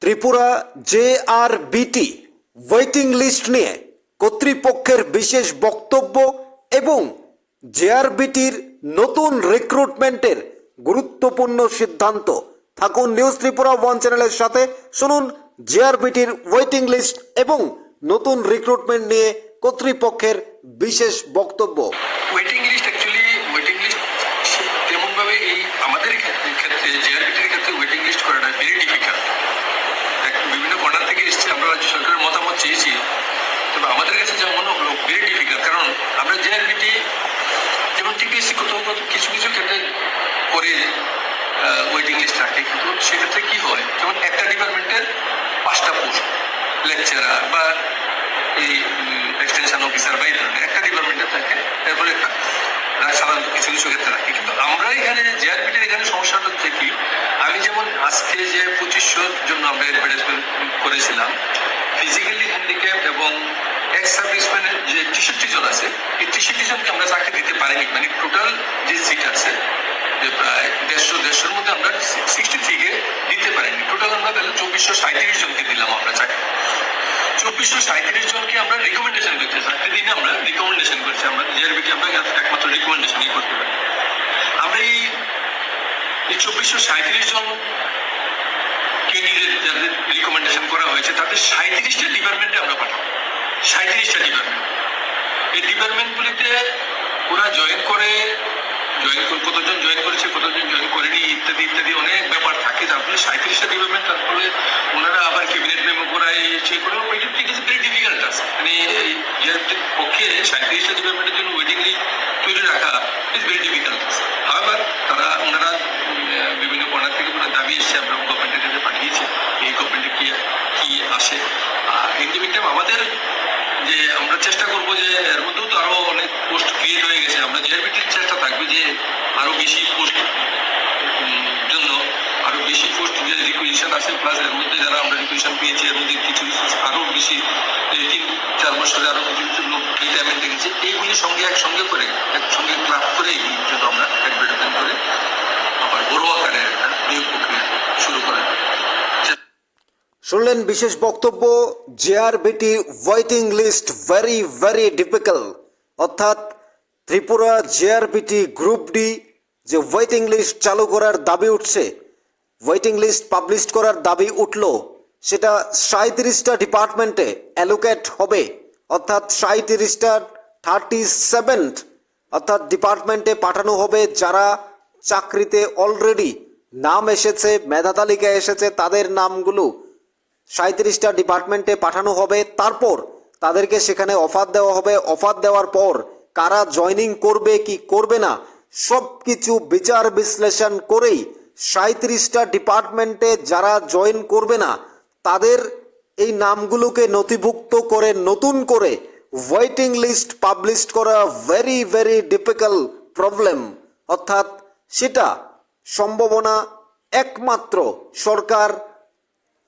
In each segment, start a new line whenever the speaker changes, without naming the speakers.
Tripura JRBT waiting list নিয়ে কর্তৃপক্ষের বিশেষ বক্তব্য এবং জেআরবিটির নতুন রিক্রুটমেন্টের গুরুত্বপূর্ণ সিদ্ধান্ত। থাকুন নিউজ ত্রিপুরা ওয়ান চ্যানেলের সাথে, শুনুন জেআরবিটির ওয়েটিং লিস্ট এবং নতুন রিক্রুটমেন্ট নিয়ে কর্তৃপক্ষের বিশেষ বক্তব্য।
ওয়েটিং লিস্ট তেমনভাবে এই আমাদের ক্ষেত্রে জেআরবিটির ক্ষেত্রে ওয়েটিং লিস্ট করাটা ভেরি ডিফিকাল্ট। বিভিন্ন কর্নার থেকে এসেছে, আমরা রাজ্য সরকারের মতামত চেয়েছি, তবে আমাদের কাছে যা মনে হলো ভেরি ডিফিকাল্ট। কারণ আমরা জেআরবিটি যেমন টিপিএসসি কোথাও কিছু কিছু ক্ষেত্রে করে ওয়েটিং লিস্ট রাখে, কিন্তু সেক্ষেত্রে কি হয়, যেমন একটা ডিপার্টমেন্টের 5টা পোস্ট, লেকচারার বা এই এক্সটেনশন অফিসার বা এই ধরনের একটা ডিপার্টমেন্টে থাকে, তারপরে একটা সাধারণত কিছু কিছু ক্ষেত্রে রাখি। কিন্তু আমরা এখানে জেআরবিটির এখানে সমস্যাটা দেখি, আমি যেমন আজকে যে 2500 জন্য আমরা অ্যাডভার্টাইজমেন্ট করেছিলাম, ফিজিক্যালি হ্যান্ডিক্যাপ এবং এক্স সার্ভিসম্যানের যে 63 জন আছে, এই 63 জনকে আমরা চাকরি দিতে পারিনি। মানে টোটাল যে সিট আছে যে প্রায় 150-150-র মধ্যে আমরা 63-কে দিতে পারিনি। টোটাল আমরা তাহলে 2437 জনকে দিলাম আমরা চাকরি। 2437 জনকে আমরা রিকমেন্ডেশন করছি, চাকরি দিনে আমরা রিকমেন্ডেশন করছি। আমরা জেআরবিটি আমরা একমাত্র রিকমেন্ডেশনই করতে পারি। আমরা এই 2437 জন ক্যান্ডিডেট যাদের রিকমেন্ডেশন করা হয়েছে, তাদের 37টা ডিপার্টমেন্টে আমরা পাঠাবো। 37টা ডিপার্টমেন্ট, এই ডিপার্টমেন্টগুলিতে ওরা জয়েন কতজন জয়েন করেছে, কতজন জয়েন করেনি, ইত্যাদি ইত্যাদি অনেক ব্যাপার থাকে। যার ফলে 37টা ডিপার্টমেন্ট, তার ফলে ওনারা আবার ক্যাবিনেট মেমো করায় চেক করে, ওইটা ঠিক আছে, ভেরি ডিফিকাল্ট আছে। মানে এর পক্ষে 37টা ডিপার্টমেন্টের জন্য ওয়েটিং লিস্ট তৈরি রাখা ইজ ভেরি ডিফিকাল্ট আছে। আবার ওনারা বিভিন্ন কর্নার থেকে ওনার দাবি এসছে, আমরা গভর্নমেন্টের কাছে পাঠিয়েছি, এই গভর্নমেন্টে কি আসে। আর ইন্ডিভিজুয়াল আমাদের যে আমরা চেষ্টা করবো যে এর মধ্যেও তো আরো অনেক পোস্ট ক্রিয়েট হয়ে গেছে, আমরা জেআরবিটির চেষ্টা থাকবে যে আরো বেশি পোস্ট জন্য আরো বেশি পোস্ট যে রিকুয়েশন আছে, প্লাস এর মধ্যে যারা আমরা রিকুয়েশন পেয়েছি এর মধ্যে কিছু আরো বেশি 3-4 বছরে আরো কিছু কিছু লোক রিটায়ারমেন্ট দেখেছি, এইগুলি একসঙ্গে ক্লাব করে এইগুলির জন্য আমরা অ্যাডভার্টাইজমেন্ট করে আবার বড় আকারে একটা নিয়োগ প্রক্রিয়া শুরু করা।
শুনলেন বিশেষ বক্তব্য। JRBT waiting list very very difficult, অর্থাৎ ত্রিপুরা জেআরবিটি গ্রুপ ডি যে ওয়েটিং লিস্ট চালু করার দাবি উঠছে, ওয়েটিং লিস্ট পাবলিশ করার দাবি উঠল, সেটা 37টা ডিপার্টমেন্টে অ্যালোকেট হবে, অর্থাৎ 37টা 37 অর্থাৎ ডিপার্টমেন্টে পাঠানো হবে যারা চাকরিতে অলরেডি নাম এসেছে, মেধা তালিকায় এসেছে, তাদের নামগুলো 37টা ডিপার্টমেন্টে পাঠানো হবে। তারপর তাদেরকে সেখানে অফার দেওয়া হবে। অফার দেওয়ার পর কারা জয়নিং করবে কি করবে না সব কিছু বিচার বিশ্লেষণ করেই 37টা ডিপার্টমেন্টে যারা জয়েন করবে না তাদের এই নামগুলোকে নথিভুক্ত করে নতুন করে ওয়েটিং লিস্ট পাবলিশ করা ভেরি ভেরি ডিফিকাল্ট প্রবলেম। অর্থাৎ সেটা সম্ভাবনা একমাত্র সরকার,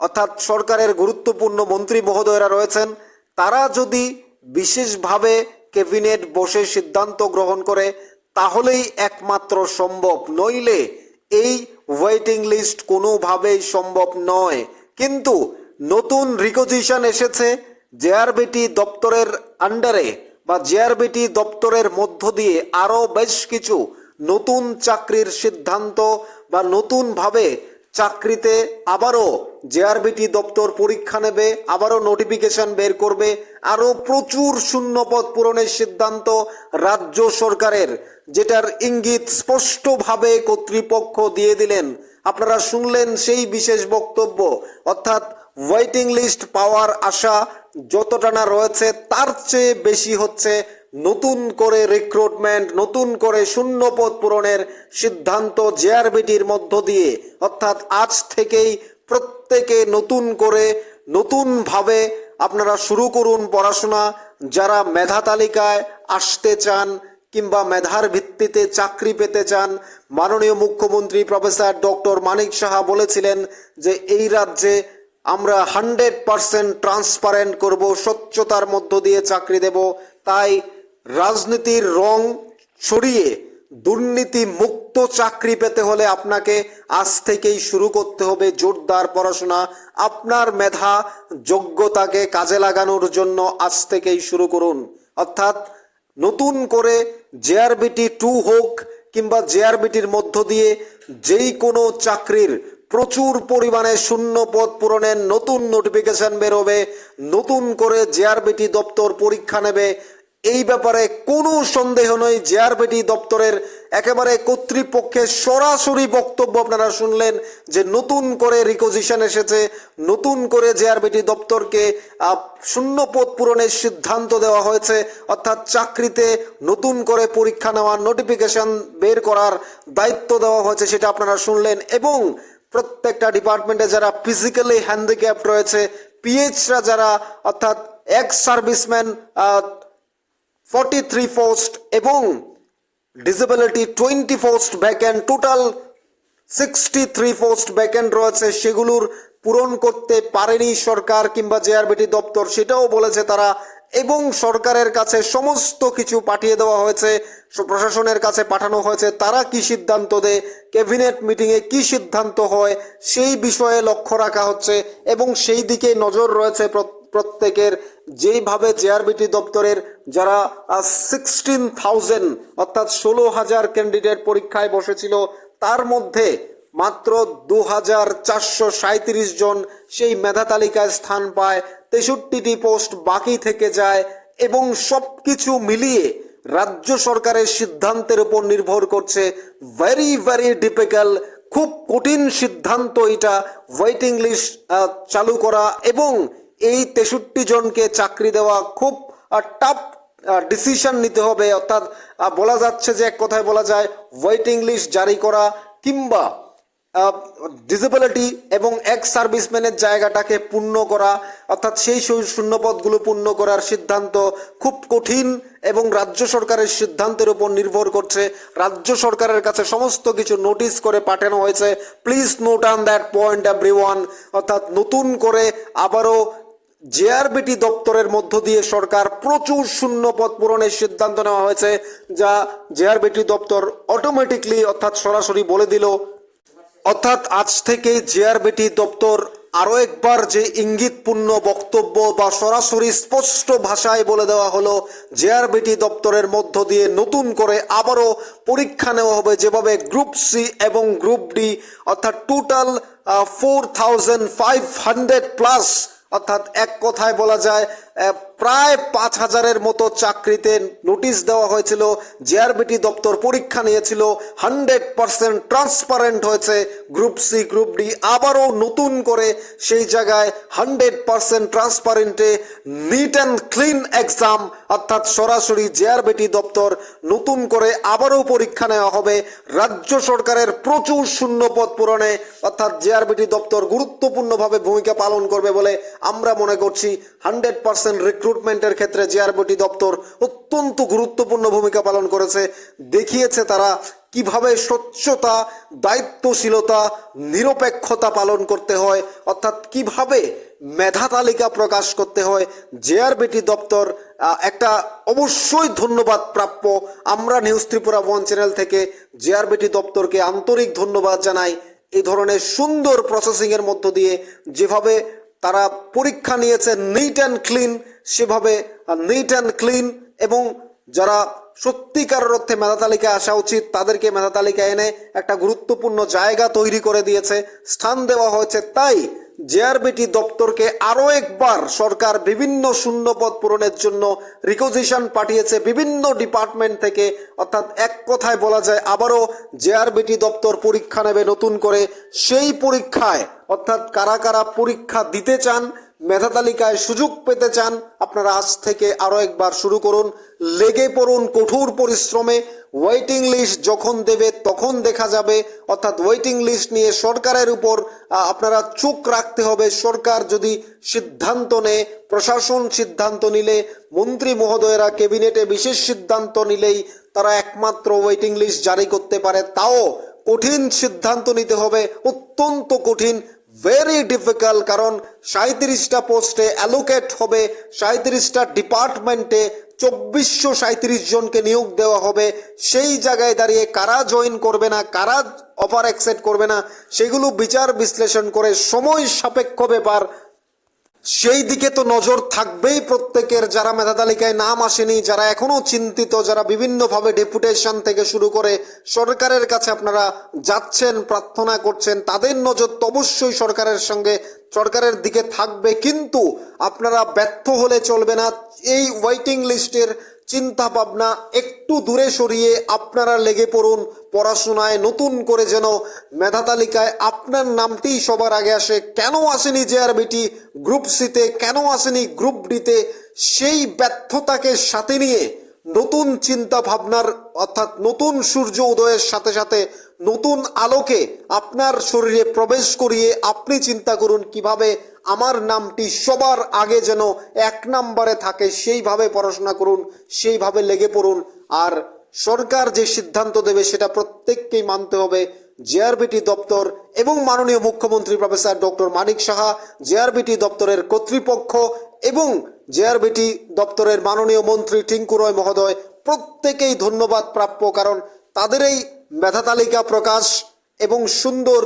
অর্থাৎ সরকারের গুরুত্বপূর্ণ মন্ত্রী মহোদয়রা রয়েছেন, তারা যদি বিশেষভাবে ক্যাবিনেট বসে সিদ্ধান্ত গ্রহণ করে তাহলেই একমাত্র সম্ভব, নইলে এই ওয়েটিং লিস্ট কোনোভাবেই সম্ভব নয়। কিন্তু নতুন রিকোজিশন এসেছে জেআরবিটি দপ্তরের আন্ডারে বা জেআরবিটি দপ্তরের মধ্য দিয়ে আরও বেশ কিছু নতুন চাকরির সিদ্ধান্ত বা নতুনভাবে চাকরিতে আবারও জেআরবিটি দপ্তর পরীক্ষা নেবে, আবারও নোটিফিকেশন বের করবে, আরও প্রচুর শূন্যপদ পূরণের সিদ্ধান্ত রাজ্য সরকারের, যেটার ইঙ্গিত স্পষ্টভাবে কর্তৃপক্ষ দিয়ে দিলেন। আপনারা শুনলেন সেই বিশেষ বক্তব্য। অর্থাৎ ওয়েটিং লিস্ট পাওয়ার আশা যতটা না রয়েছে তার চেয়ে বেশি হচ্ছে নতুন করে রিক্রুটমেন্ট, নতুন করে শূন্যপদ পূরণের সিদ্ধান্ত জেআরবিটির মধ্য দিয়ে। অর্থাৎ আজ থেকেই প্রত্যেকে নতুন করে নতুনভাবে আপনারা শুরু করুন পড়াশোনা। যারা মেধা তালিকায় আসতে চান কিংবা মেধার ভিত্তিতে চাকরি পেতে চান, মাননীয় মুখ্যমন্ত্রী প্রফেসর ডক্টর মানিক সাহা বলেছিলেন যে এই রাজ্যে আমরা 100% ট্রান্সপারেন্ট করব, স্বচ্ছতার মধ্য দিয়ে চাকরি দেব। তাই রাজনীতির রং সরিয়ে দুর্নীতি মুক্ত চাকরি পেতে হলে আপনাকে আজ থেকেই শুরু করতে হবে জোরদার পড়াশোনা। আপনার মেধা যোগ্যতাকে কাজে লাগানোর জন্য আজ থেকেই শুরু করুন। অর্থাৎ নতুন করে জেআরবিটি 2 হোক কিংবা জেআরবিটির মধ্য দিয়ে যেই কোনো চাকরির প্রচুর পরিমাণে শূন্য পদ পূরণের নতুন নোটিফিকেশন বেরোবে, নতুন করে জেআরবিটি দপ্তর পরীক্ষা নেবে। এই ব্যাপারে কোনো সন্দেহ নেই। জেআরবিটি দপ্তরের একেবারে কর্তৃপক্ষের সরাসরি বক্তব্য আপনারা শুনলেন যে নতুন করে রিকোজিশন এসেছে, নতুন করে জেআরবিটি দপ্তরকে শূন্য পদ পূরণের সিদ্ধান্ত দেওয়া হয়েছে। অর্থাৎ চাকরিতে নতুন করে পরীক্ষা নেওয়ার নোটিফিকেশন বের করার দায়িত্ব দেওয়া হয়েছে, সেটা আপনারা শুনলেন। এবং প্রত্যেকটা ডিপার্টমেন্টে যারা ফিজিক্যালি হ্যান্ডিক্যাপ্ট রয়েছে, পিএইচরা যারা, অর্থাৎ এক্স সার্ভিসম্যান 43 পোস্ট এবং disability 20 post vacant, total 63 post vacant রয়েছে, সেগুলোর পূরণ করতে পারেনি সরকার কিংবা জেআরবিটি দপ্তর, সেটাও বলেছে তারা। এবং সরকারের কাছে সমস্ত কিছু পাঠিয়ে দেওয়া হয়েছে, প্রশাসনের কাছে পাঠানো হয়েছে। তারা কি সিদ্ধান্ত দেয়, ক্যাবিনেট মিটিংয়ে কি সিদ্ধান্ত হয়, সেই বিষয়ে লক্ষ্য রাখা হচ্ছে এবং সেই দিকে নজর রয়েছে প্রত্যেকের। যেইভাবে জেআরবিটি দপ্তরের যারা 16,000 অর্থাৎ 16,000 ক্যান্ডিডেট পরীক্ষায় বসেছিল, তার মধ্যে মাত্র 2,437 জন সেই মেধা তালিকায় স্থান পায়, 63টি পোস্ট বাকি থেকে যায়। এবং সব কিছু মিলিয়ে রাজ্য সরকারের সিদ্ধান্তের উপর নির্ভর করছে। ভেরি ভেরি ডিফিকাল্ট, খুব কঠিন সিদ্ধান্ত এটা ওয়েটিং লিস্ট চালু করা এবং এই 63 জনকে চাকরি দেওয়া। খুব টাফ ডিসিশন নিতে হবে। অর্থাৎ বলা যাচ্ছে যে এক কথায় বলা যায় ওয়েটিং লিস্ট জারি করা কিংবা ডিসেবিলিটি এবং এক্স সার্ভিসম্যানের জায়গাটাকে পূর্ণ করা, অর্থাৎ সেই শূন্যপদগুলো পূর্ণ করার সিদ্ধান্ত খুব কঠিন এবং রাজ্য সরকারের সিদ্ধান্তের উপর নির্ভর করছে। রাজ্য সরকারের কাছে সমস্ত কিছু নোটিশ করে পাঠানো হয়েছে। Please note on that point everyone. অর্থাৎ নতুন করে আবারও জেআরবিটি দপ্তরের মধ্য দিয়ে সরকার প্রচুর শূন্য পদ পূরণের সিদ্ধান্ত নেওয়া হয়েছে, যা জেআরবিটি দপ্তর অটোমেটিকলি অর্থাৎ সরাসরি বলে দিল। অর্থাৎ আজ থেকে জেআরবিটি দপ্তর আরও একবার যে ইঙ্গিতপূর্ণ বক্তব্য বা সরাসরি স্পষ্ট ভাষায় বলে দেওয়া হলো, জেআরবিটি দপ্তরের মধ্য দিয়ে নতুন করে আবারও পরীক্ষা নেওয়া হবে। যেভাবে গ্রুপ সি এবং গ্রুপ ডি অর্থাৎ টোটাল 4,500 প্লাস, অর্থাৎ এক কথায় বলা যায় প্রায় 5,000-এর মতো চাকরিতে নোটিশ দেওয়া হয়েছিল। জেআরবিটি দপ্তর পরীক্ষা নিয়েছিল, 100% ট্রান্সপারেন্ট হয়েছে গ্রুপ সি গ্রুপ ডি। আবারও নতুন করে সেই জায়গায় 100% ট্রান্সপারেন্টে নিট অ্যান্ড ক্লিন এক্সাম, অর্থাৎ সরাসরি জেআরবিটি দপ্তর নতুন করে আবারও পরীক্ষা নেওয়া হবে। রাজ্য সরকারের প্রচুর শূন্য পদ পূরণে অর্থাৎ জেআরবিটি দপ্তর গুরুত্বপূর্ণভাবে ভূমিকা পালন করবে বলে আমরা মনে করছি। 100% রিক্রুটমেন্টের ক্ষেত্রে জেআরবিটি দপ্তর অত্যন্ত গুরুত্বপূর্ণ ভূমিকা পালন করেছে। দেখিয়েছে তারা কিভাবে স্বচ্ছতা, দায়িত্বশীলতা, নিরপেক্ষতা পালন করতে হয়, অর্থাৎ কিভাবে মেধা তালিকা প্রকাশ করতে হয়। জেআরবিটি দপ্তর একটা অবশ্যই ধন্যবাদ প্রাপ্য। আমরা নিউজ ত্রিপুরা 1 চ্যানেল থেকে জেআরবিটি দপ্তরকে আন্তরিক ধন্যবাদ জানাই। এই ধরনের সুন্দর প্রসেসিংয়ের মধ্য দিয়ে যেভাবে তারা পরীক্ষা নিয়েছে নিট অ্যান্ড ক্লিন, সেভাবে নিট অ্যান্ড ক্লিন এবং যারা সত্যিকার অর্থে মেধা তালিকায় আসা উচিত তাদেরকে মেধা তালিকায় এনে একটা গুরুত্বপূর্ণ জায়গা তৈরি করে দিয়েছে, স্থান দেওয়া হয়েছে। তাই জেআরবিটি দপ্তরকে আরও একবার সরকার বিভিন্ন শূন্যপদ পূরণের জন্য রিকোজিশন পাঠিয়েছে বিভিন্ন ডিপার্টমেন্ট থেকে। অর্থাৎ এক কথায় বলা যায় আবারও জেআরবিটি দপ্তর পরীক্ষা নেবে নতুন করে। সেই পরীক্ষায় অর্থাৎ কারা কারা পরীক্ষা দিতে চান, মেধা তালিকায় সুযোগ পেতে চান, আপনারা আজ থেকে আরও একবার শুরু করুন, লেগে পড়ুন কঠোর পরিশ্রমে। ওয়েটিং লিস্ট যখন দেবে তখন দেখা যাবে। অর্থাৎ ওয়েটিং লিস্ট নিয়ে সরকারের উপর আপনারা চোখ রাখতে হবে। সরকার যদি সিদ্ধান্ত নেয়, প্রশাসন সিদ্ধান্ত নিলে, মন্ত্রী মহোদয়েরা ক্যাবিনেটে বিশেষ সিদ্ধান্ত নিলেই তারা একমাত্র ওয়েটিং লিস্ট জারি করতে পারে। তাও কঠিন সিদ্ধান্ত নিতে হবে, অত্যন্ত কঠিন, ভেরি ডিফিকাল্ট। কারণ 37টা পোস্টে অ্যালোকেট হবে, 37টা ডিপার্টমেন্টে 2437 জনকে নিয়োগ দেওয়া হবে, সেই জায়গায় দাঁড়িয়ে কারা জয়েন করবে না, কারা অফার অ্যাকসেপ্ট করবে না, সেগুলো বিচার বিশ্লেষণ করে সময় সাপেক্ষ ব্যাপার, সেই দিকে তো নজর থাকবেই প্রত্যেকের। যারা মেধা তালিকায় নাম আসেনি, যারা এখনো চিন্তিত, যারা বিভিন্নভাবে ডেপুটেশন থেকে শুরু করে সরকারের কাছে আপনারা যাচ্ছেন, প্রার্থনা করছেন, তাদের নজর তো অবশ্যই সরকারের দিকে থাকবে। কিন্তু আপনারা ব্যর্থ হলে চলবে না। এই ওয়েটিং লিস্টের চিন্তা ভাবনা একটু দূরে সরিয়ে আপনারা লেগে পড়ুন পড়াশোনায়, নতুন করে যেন মেধা তালিকায় আপনার নামটি সবার আগে আসে। কেন আসেনি জেআরবিটি গ্রুপ সিতে, কেন আসেনি গ্রুপ ডিতে, সেই ব্যর্থতাকে সাথে নিয়ে নতুন চিন্তা ভাবনার অর্থাৎ নতুন সূর্য উদয়ের সাথে সাথে নতুন আলোকে আপনার শরীরে প্রবেশ করিয়ে আপনি চিন্তা করুন কিভাবে আমার নামটি সবার আগে যেন 1 নম্বরে থাকে। সেইভাবে পড়াশোনা করুন, সেইভাবে লেগে পড়ুন। আর সরকার যে সিদ্ধান্ত দেবে সেটা প্রত্যেককেই মানতে হবে। জেআরবিটি দপ্তর এবং মাননীয় মুখ্যমন্ত্রী professor doctor Manik Saha, JRBT দপ্তরের কর্তৃপক্ষ এবং জেআরবিটি দপ্তরের মাননীয় মন্ত্রী টিঙ্কু রয় মহোদয় প্রত্যেকেই ধন্যবাদ প্রাপ্য। কারণ তাদের এই মেধা তালিকা প্রকাশ এবং সুন্দর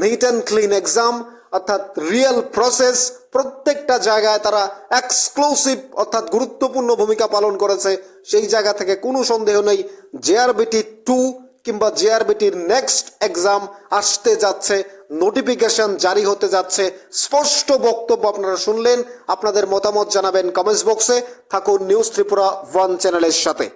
নিট অ্যান্ড ক্লিন এক্সাম অর্থাৎ রিয়েল প্রসেস, প্রত্যেকটা জায়গায় তারা এক্সক্লুসিভ অর্থাৎ গুরুত্বপূর্ণ ভূমিকা পালন করেছে। সেই জায়গা থেকে কোনো সন্দেহ নেই জেআরবিটি 2 কিংবা জেআরবিটির নেক্সট এক্সাম আসতে যাচ্ছে, নোটিফিকেশন জারি হতে যাচ্ছে। স্পষ্ট বক্তব্য আপনারা শুনলেন। আপনাদের মতামত জানাবেন কমেন্টস বক্সে। থাকুন নিউজ ত্রিপুরা 1 চ্যানেলের সাথে।